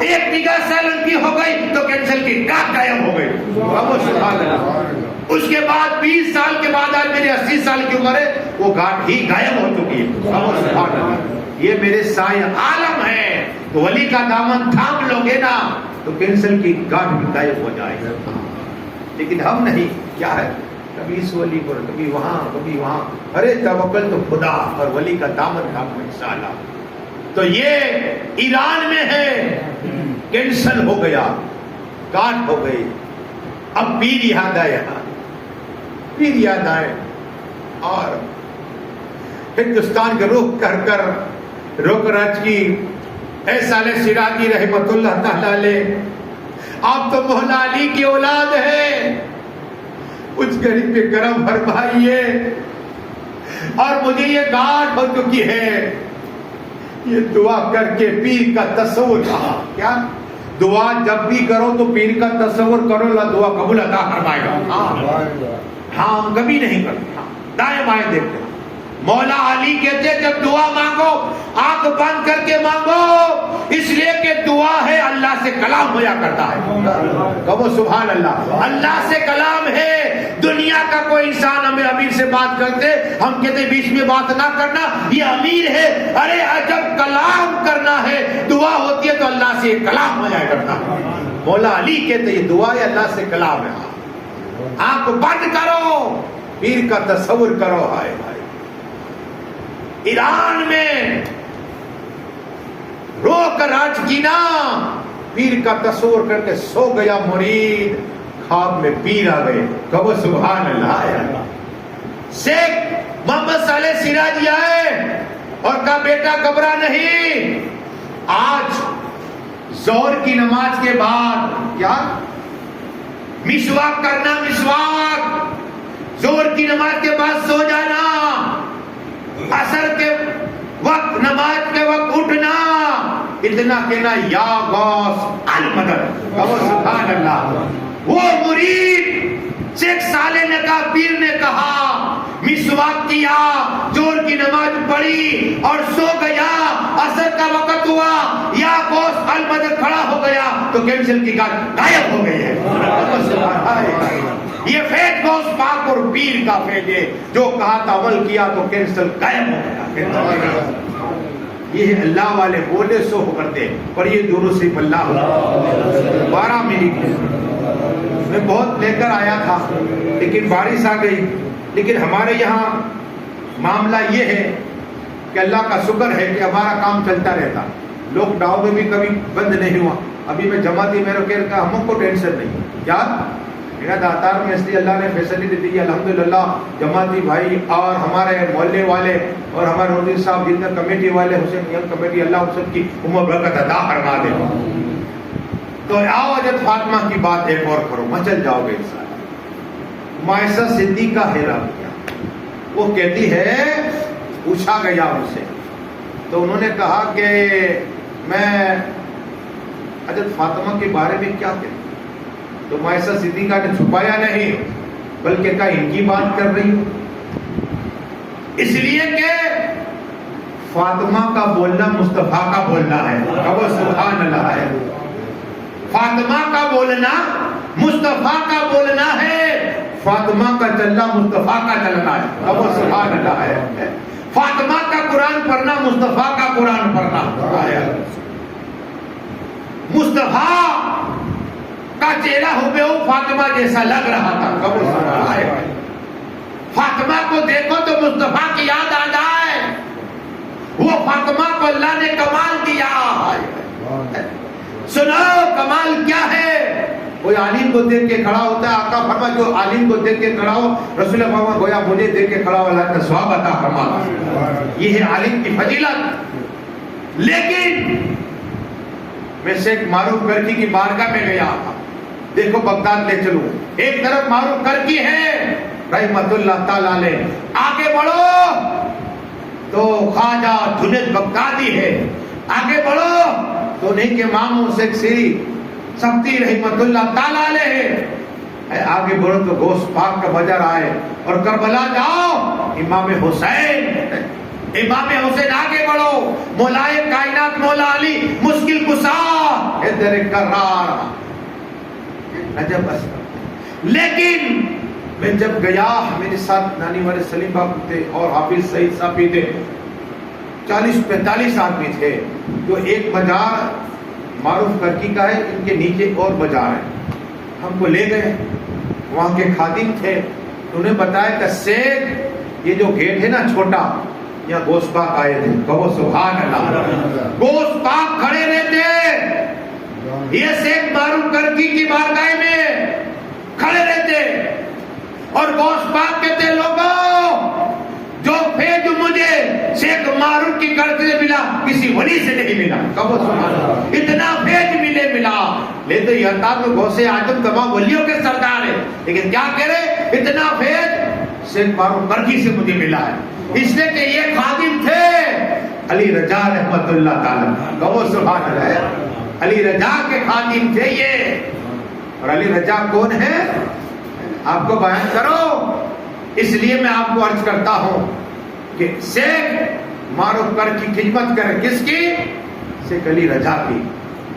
1 نگاہ سالن کی ہو گئی تو کینسل کی گاٹ غائب ہو گئی. کہو سبحان اللہ. اس کے بعد 20 سال کے بعد آج میری 80 سال کی عمر ہے، وہ گاٹ ہی غائب ہو چکی ہے. کہو سبحان اللہ. یہ میرے شاہ عالم ہے. تو ولی کا دامن تھام لو گے نا تو کینسل کی گاٹ بھی غائب ہو جائے گا. لیکن ہم نہیں. کیا ہے؟ کبھی اس ولی پر، کبھی وہاں، کبھی وہاں. ارے توکل تو خدا اور ولی کا دامن تھامو انشاءاللہ. تو یہ ایران میں ہے، کینسل ہو گیا، گاٹ ہو گئی. اب پیر یاد آئے، پیر یاد آئے اور ہندوستان کے رخ کر رخ رج کی اے صالح سراجی رحمت اللہ تعالی علیہ، آپ تو مولا علی کی اولاد ہے، اس غریب پہ کرم فرمائیے. اور مجھے یہ گاٹ ہو چکی ہے. یہ دعا کر کے پیر کا تصور کہا. کیا دعا جب بھی کرو تو پیر کا تصور کرو، اللہ دعا قبول عطا فرمائے گا. ہاں کبھی نہیں کرتے، دائیں بائیں دیکھتے. مولا علی کہتے جب دعا مانگو آنکھ بند کر کے مانگو، اس لیے کہ دعا ہے اللہ سے کلام ہویا کرتا ہے. کہو سبحان اللہ. اللہ سے کلام ہے. دنیا کا کوئی انسان ہمیں امیر سے بات کرتے ہم کہتے بیچ میں بات نہ کرنا، یہ امیر ہے. ارے جب کلام کرنا ہے دعا ہوتی ہے تو اللہ سے کلام ہویا کرتا ہے. مولا علی کہتے یہ دعا ہے اللہ سے کلام ہے. آنکھ بند کرو، پیر کا تصور کرو. ہائے ہائے. ایران میں رو کر آج گینا، پیر کا تصور کر کے سو گیا مرید، خواب میں پیر آ گئے. کہو سبحان اللہ. شیخ محمد صالح سراجی آئے اور کہا بیٹا گھبرا نہیں، آج ظہر کی نماز کے بعد کیا مسواک کرنا، مسواک ظہر کی نماز کے بعد سو جانا، عصر کے وقت نماز کے وقت اٹھنا، اتنا کہنا یا غوث المدد. کہو سبحان اللہ. وہ مرید شیخ صالح نے کہا، پیر نے کہا، مسواک کیا، ظہر کی نماز پڑھی اور سو گیا. عصر کا وقت ہوا، یا غوث المدد بدر کھڑا ہو گیا تو کینسل کی گاڑی غائب ہو گئی ہے. یہ فیض غوث پاک اور پیر کا فیض ہے. جو کہا تھا عمل کیا تو کینسل غائب ہو گیا. یہ اللہ والے بولے سو ہو کرتے پر یہ دونوں صرف اللہ 12 منٹ میں بہت لے کر آیا تھا لیکن بارش آ گئی. لیکن ہمارے یہاں معاملہ یہ ہے کہ اللہ کا شکر ہے کہ ہمارا کام چلتا رہتا. لاک ڈاؤن میں بھی کبھی بند نہیں ہوا. ابھی میں جماعتی میرے کہہ رہا ہم کو ٹینشن نہیں. کیا میرا داتار میں اس لیے اللہ نے فیسلٹی دی ہے الحمدللہ. جماعتی بھائی اور ہمارے محلے والے اور ہمارے روزی صاحب جتنے کمیٹی والے حسین ینگ کمیٹی اللہ سب کی عمر برکت عطا فرما دے. تو آؤ حضرت فاطمہ کی بات ایک اور کرو مچل جاؤ گے انسان. مائسہ صدیقہ ہیرا کیا وہ کہتی ہے پوچھا گیا ان سے تو انہوں نے کہا کہ میں حضرت فاطمہ کے بارے میں کیا کہتی. تو مائسہ صدیقہ نے چھپایا نہیں بلکہ کہا ان کی بات کر رہی ہوں اس لیے کہ فاطمہ کا بولنا مصطفیٰ کا بولنا ہے. کہو سبحان اللہ ہے. فاطمہ کا بولنا مصطفیٰ کا بولنا ہے. فاطمہ کا چلنا مصطفیٰ کا چلنا ہے. کہو سبحان اللہ ہے. فاطمہ کا قرآن پڑھنا مصطفیٰ کا قرآن پڑھنا ہے. مصطفیٰ کا چہرہ ہو فاطمہ جیسا لگ رہا تھا. کہو سبحان اللہ ہے. فاطمہ کو دیکھو تو مصطفیٰ کی یاد آ جائے. وہ فاطمہ کو اللہ نے کمال دیا. سنو کمال کیا ہے. کوئی عالم کو دیکھ کے کھڑا ہوتا ہے آقا فرما جو عالم کو دیکھ کے کھڑا ہو رسول اللہ گویا مجھے دیکھ کے کھڑا ہو اللہ کا ثواب عطا فرما. یہ ہے عالم کی فضیلت. لیکن میں شیخ معروف کرکی کی بارگاہ میں گیا. دیکھو بغداد لے چلو. ایک طرف معروف کرکی ہے رحمت اللہ تعالی علیہ. آگے بڑھو تو خواجہ جنید بغدادی ہے. آگے بڑھو تو نہیں کہ ماموں شیخ سیری سختی رحمت اللہ تعالی علیہ ہے. آگے بڑھو تو غوث پاک کا بجر آئے. اور کربلا جاؤ امام حسین. امام حسین آگے بڑھو مولائے کائنات مولا علی مشکل کشا ادھر کرار عجب اثر. لیکن میں جب گیا میرے ساتھ نانی والے سلیم باپو تھے اور حافظ سعید صاحب بھی تھے. 40-45 آدمی تھے. جو ایک بازار معروف کرکی کا ہے ان کے نیچے اور بازار ہے. ہم کو لے گئے وہاں کے خادم تھے. انہیں بتایا کہ شیخ یہ جو گیٹ ہے نا چھوٹا یہاں غوث پاک آئے تھے. کہو سبحان اللہ. غوث پاک کھڑے رہتے. یہ شیخ معروف کرکی کی بارگاہ میں کھڑے رہتے اور غوث پاک کہتے لوگوں جو فیض مجھے شیخ معروف کی کرکی سے ملا کسی ولی سے نہیں ملا. کہو سبحان اللہ. اتنا فیض ملا لیتے یہ تھا تو غوث اعظم تمام ولیوں کے سردار ہے. لیکن کیا کہہ رہے اتنا فیض شیخ معروف کرکی سے مجھے ملا ہے. اس لیے کہ یہ خادم تھے علی رضا رحمت اللہ تعالی. کہو سبحان اللہ. علی رضا کے خادم تھے یہ. اور علی رضا کون ہے آپ کو بیان کرو. اس لیے میں آپ کو عرض کرتا ہوں کہ شیخ معروف کر کی خدمت کرے کس کی شیخ علی رضا کی.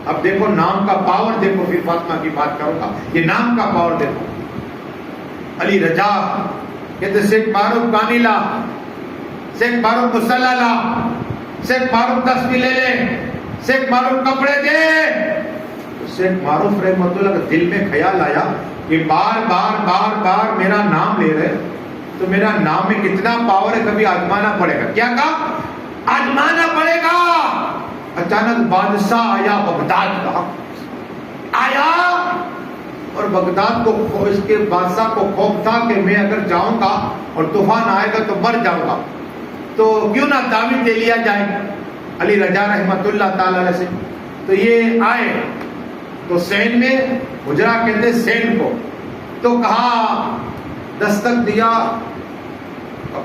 اب دیکھو نام کا پاور دیکھو. پھر فاطمہ کی بات کروں گا. یہ نام کا پاور دیکھو. علی رضا کہتے شیخ معروف کانی لا شیخ معروف مسلح لا شیخ معروف تسبیح لے لے شیخ معروف کپڑے دے. شیخ معروف رحمت اللہ کے دل میں خیال آیا کہ بار بار بار بار میرا نام لے رہے تو میرا نام میں کتنا پاور ہے کبھی آزمانا پڑے گا. کیا کہا آزمانا پڑے گا. اچانک بادشاہ آیا بغداد کا آیا اور بغداد کو اس کے بادشاہ کو خوف تھا کہ میں اگر جاؤں گا اور طوفان آئے گا تو مر جاؤں گا تو کیوں نہ تعویذ دے لیا جائے علی رضا رحمت اللہ تعالی علیہ سے. تو یہ آئے تو سین میں حجرا کہتے سین کو تو کہا دستک دیا.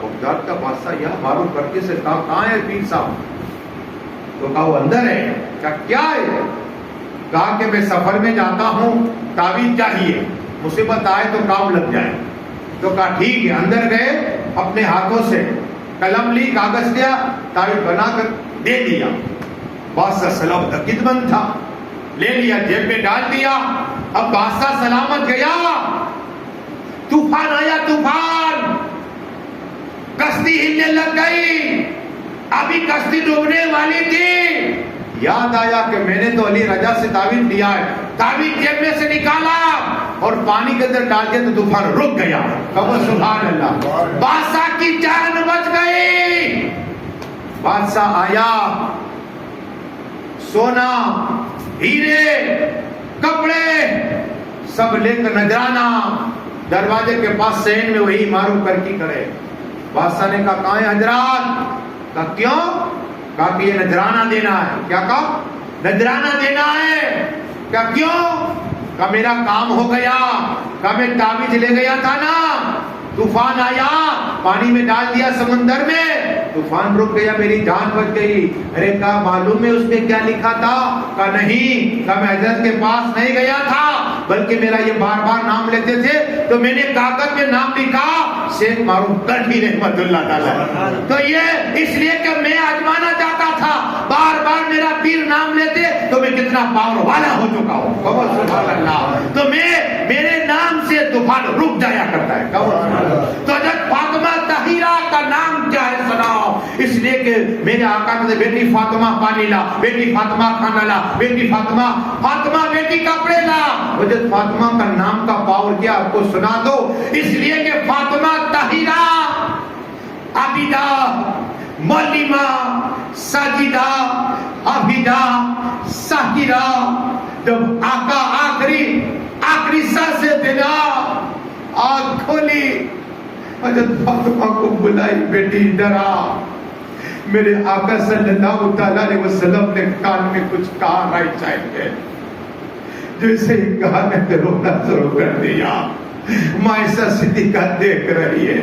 بغداد کا بادشاہ یہاں معروف کرکے سے کہاں ہے پیر صاحب. تو کہا وہ اندر ہے. کیا ہے. کہا کہ میں سفر میں جاتا ہوں تعویذ چاہیے مصیبت آئے تو کام لگ جائے. تو کہا ٹھیک ہے. اندر گئے اپنے ہاتھوں سے قلم لی کاغذ لیا تعویذ بنا کر دے دیا. بادشاہ سلام تقید مند تھا لے لیا جیب میں ڈال دیا. اب بادشاہ سلامت گیا. طوفان آیا, طوفان, کشتی ہلنے لگ گئی. ابھی کشتی ڈوبنے والی تھی. یاد آیا کہ میں نے تو علی رضا سے تعویذ لیا ہے. تعویذ جیب میں سے نکالا اور پانی کے اندر ڈال دیا تو طوفان رک گیا. کہو سبحان اللہ. بادشاہ کی جان بچ گئی. بادشاہ آیا, سونا, ہیرے, کپڑے سب لے کر نذرانہ دروازے کے پاس سین میں وہی معروف کر کے کھڑے. بادشاہ نے کہا کہاں ہے حضرات؟ کہا کیوں؟ کہا کہ یہ نذرانہ دینا ہے. کیا کہا؟ نذرانہ دینا ہے. کہا کیوں؟ کہا میرا کام ہو گیا. کہا میں تعویذ لے گیا تھا نا, طوفان آیا, پانی میں ڈال دیا سمندر میں, طوفان رک گیا, میری جان بچ گئی. ارے کہا معلوم ہے اس میں کیا لکھا تھا؟ کہا نہیں. کہا میں حضرت کے پاس نہیں گیا تھا, بلکہ میرا یہ بار بار نام لیتے تھے تو میں نے کاغذ میں نام لکھا شیخ معروف کرنی رحمت اللہ تعالی. تو یہ اس لیے کہ میں آزمانا چاہتا تھا, بار بار میرا پیر نام لیتے تو میں کتنا پاور والا ہو چکا ہوں. سبحان اللہ. تو میرے نام سے طوفان رک جایا کرتا ہے. تو حضرت فاطمہ طاہرہ کا نام کیا ہے سناؤ. اس لیے کہ میرے آقا نے بیٹی فاطمہ پانی لا, بیٹی فاطمہ کھانا لا, بیٹی فاطمہ, فاطمہ بیٹی کپڑے لا. حضرت فاطمہ کا نام کا پاور کیا آپ کو سنا دو. اس لیے کہ فاطمہ طاہرہ, عابدہ, معلمہ, ساجدہ, عابدہ, ساحرہ. جب آقا آخری سر سے دلا آنکھ کھولی, حضرت فاطمہ کو بلائی, بیٹی ادھر آ. میرے آقا صلی اللہ تعالیٰ علیہ وسلم نے کان میں کچھ کہا رائٹ سائڈ میں, جیسے ہی کہا نے رونا شروع کر دیا. مائشہ صدیقہ دیکھ رہی ہے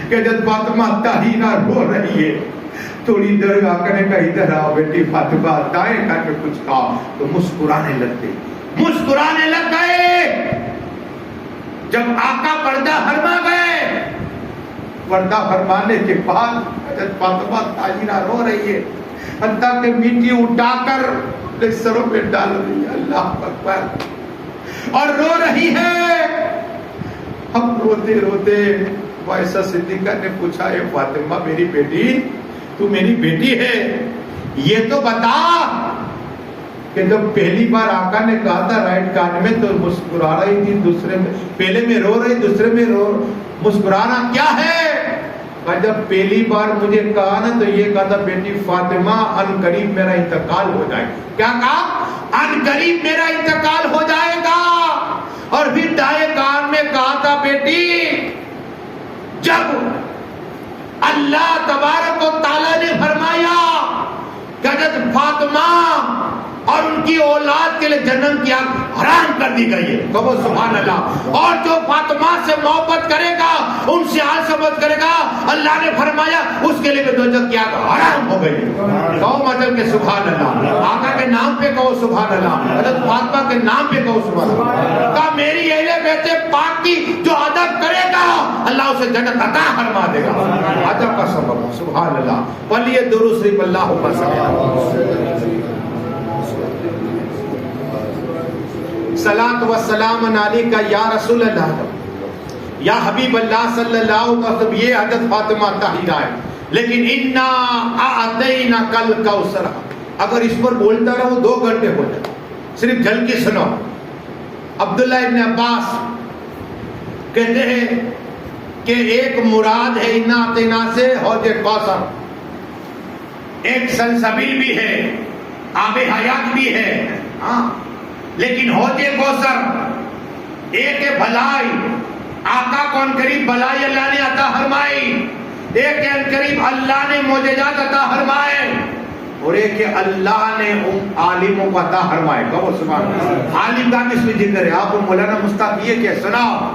کہ حضرت فاطمہ طاہرہ رو رہی ہے. تھوڑی دیر آقا نے کہا ادھر آؤ بیٹی فاطمہ, دائیں کان میں کچھ کہا تو مسکرانے لگ گئے. جب آقا پردہ فرما گئے, پردہ فرمانے کے بعد حضرت فاطمہ طاہرہ رو رہی ہے, حتیٰ کہ مٹی اٹھا کر سروں پہ ڈال رہی ہے. اللہ اکبر. اور رو رہی ہے. ہم روتے روتے عائشہ صدیقہ نے پوچھا, اے فاطمہ میری بیٹی, تو میری بیٹی ہے, یہ تو بتا کہ جب پہلی بار آقا نے کہا تھا رائٹ کان میں تو مسکرا رہی تھی, دوسرے میں پہلے میں رو رہی, دوسرے میں مسکرانا کیا ہے؟ جب پہلی بار مجھے کہا نا تو یہ کہا تھا بیٹی فاطمہ ان قریب میرا انتقال ہو جائے. کیا کہا؟ ان قریب میرا انتقال ہو جائے گا. اور پھر دائیں کان میں کہا تھا بیٹی جب اللہ تبارک و تعالیٰ نے فرمایا کہ حضرت فاطمہ اور ان کی اولاد کے لیے جنت کی آگ حرام کر دی گئی ہے. کہو سبحان اللہ. اور جو فاطمہ سے محبت کرے گا, ان سے حال سمجھ کرے گا, اللہ نے فرمایا اس کے لیے دوزخ کی آگ حرام ہو گئی. کہو مطلب کہ سبحان اللہ. آقا کے نام پہ کہو سبحان اللہ, حضرت فاطمہ کے نام پہ کہو سبحان اللہ. کہا میری اہل بیت پاک کی جو ادب کرے گا اللہ اسے جنت عطا فرما دے گا. ادب کا سبب سبحان اللہ. پڑھیے درود شریف اللہم صلی اللہ صلاۃ و سلام علیکہ یا رسول اللہ یا حبیب اللہ صلی اللہ علیہ وسلم. یہ حضرت فاطمہ طاہرہ ہے. لیکن انا اعطیناک الکوثر, اگر اس پر بولتا رہو 2 گھنٹے ہو جائے. صرف جھلکی سنو. عبداللہ ابن عباس کہتے ہیں کہ ایک مراد ہے انا اعطینا سے حوض کوثر, ایک سلسبیل بھی ہے, آب حیات بھی ہے. ہاں لیکن حوض کوثر ایک ہے بھلائی, آقا کو ان قریب بھلائی اللہ نے عطا فرمائی, ایک ہے ان قریب اللہ نے معجزات عطا فرمائے, اور ایک ہے اللہ نے عالموں کو عطا فرمائے. کہو سبحان اللہ. عالم کا کس میں ذکر ہے؟ آپ مولانا مصطفی یہ کہ سناؤ.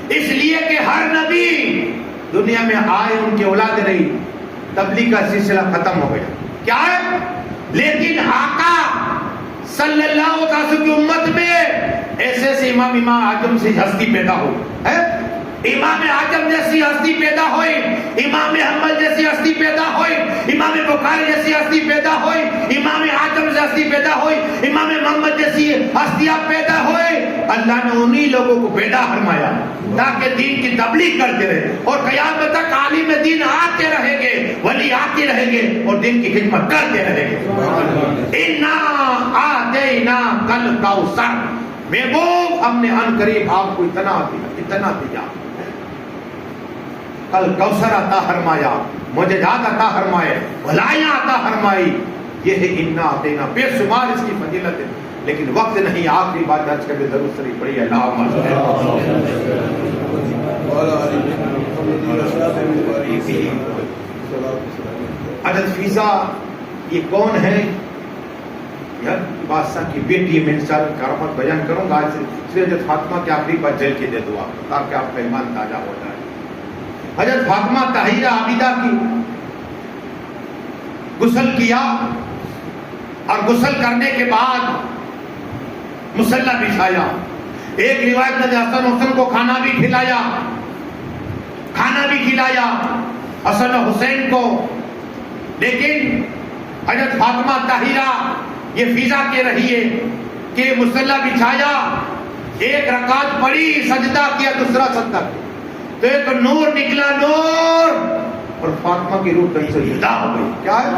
اس لیے کہ ہر نبی دنیا میں آئے ان کی اولاد رہی, تبلیغ کا سلسلہ ختم ہو گیا. کیا ہے؟ لیکن آقا صلی اللہ علیہ وسلم کی امت میں ایسے امام اعظم سے ہستی پیدا ہوئی ہے. امام اعظم جیسی ہستی پیدا ہوئی, امام احمد جیسی ہستی پیدا ہوئی, امام بخاری جیسی ہستی پیدا ہوئی, امام اعظم ہستی پیدا ہوئی, امام محمد جیسی ہستیاں پیدا ہوئے, اللہ نے انہی لوگوں کو پیدا فرمایا تاکہ دین کی تبلیغ کرتے رہے, اور قیامت تک عالم دین آتے رہیں گے, ولی آتے رہیں گے, اور دین کی خدمت کرتے رہیں گے. انا آتینا کل کوثر, محبوب ہم نے ان قریب آپ کو اتنا دیا, کل کوثر عطا فرمایا, معجزات عطا فرمائے, بھلائیاں عطا فرمائی. یہ ہے انا آتینا, بے شمار اس کی فضیلت ہے, لیکن وقت نہیں. آخری بات درج کر کے ضرور شریف پڑھی, اللہم حضرت فیضہ یہ کون ہے؟ بادشاہ کی بیٹی ہے. میں انشاءاللہ کرامت بیان کروں گا آج سے. حضرت فاطمہ کی آخری بات جل کے دے دعا تاکہ آپ کا ایمان تازہ ہو جائے. حضرت فاطمہ طاہرہ عابدہ کی غسل کیا, اور غسل کرنے کے بعد مصلی بچھایا. ایک روایت میں حسن حسین کو کھانا بھی کھلایا, حسن حسین کو. لیکن حضرت فاطمہ طاہرہ یہ فضا کہہ رہی ہے کہ مصلی بچھایا, ایک رکعت پڑھی, سجدہ کیا, دوسرا سجدہ کیا, تو ایک نور نکلا, نور, اور فاطمہ کی روح کہیں سے جدا ہو گئی. کیا ہے؟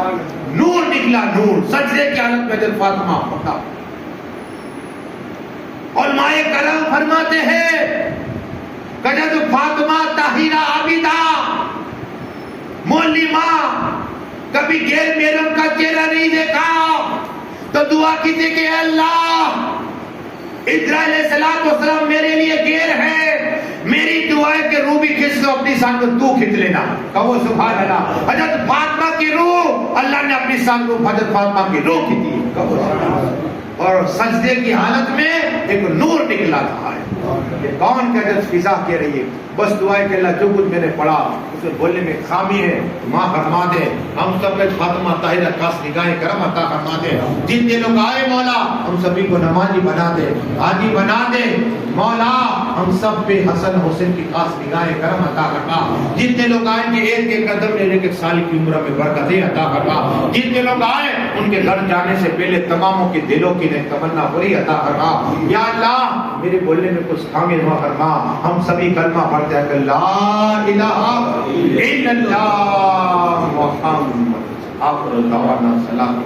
نور نکلا, نور. سجدے کی حالت میں حضرت فاطمہ پکا. علماء کرام فرماتے ہیں کہ حضرت فاطمہ طاہرہ عابدہ معلمہ کبھی غیر محرم کا چہرہ نہیں دیکھا تو دعا کی تھی کہ اے اللہ, اسرائیل علیہ السلام میرے لیے غیر ہے, میری دعا ہے کہ روح بھی کھینچ لو, اپنی شان کو تو کھینچ لینا. کہو سبحان اللہ. حضرت فاطمہ کی روح اللہ نے اپنی شان کو حضرت فاطمہ کی روح کی دی. کہو سبحان اللہ. اور سجدے کی حالت میں ایک نور نکلا تھا. یہ کون کہ حضرت فضا کہہ رہی ہے, بس دعا ہے کہ اللہ جو کچھ میں نے پڑھا اسے بولنے میں خامی ہے ماں فرما دے. ہم سب کے فاطمہ طاہرہ خاص نگاہ کرم عطا فرما دے. جن دلوں کا آئے مولا ہم سبھی کو نمازی بنا دے, حاجی بنا دے. مولا ہم سب پہ حسن حسین کی خاص نگاہ کرم عطا فرما. جن دلوں کا آئے کہ ایک ایک قدم لینے کے سال کی عمر میں برکتیں عطا فرما. جن دلوں کا آئے ان کے گھر جانے سے پہلے تماموں کے دلوں کی تمنا پوری عطا فرما. یا اللہ میرے بولنے میں کچھ خامی نہ فرما. ہم سبھی کلمہ پڑھتے ہیں کہ لا الہ الا اللہ محمد. آپ کو دعوانا سلام.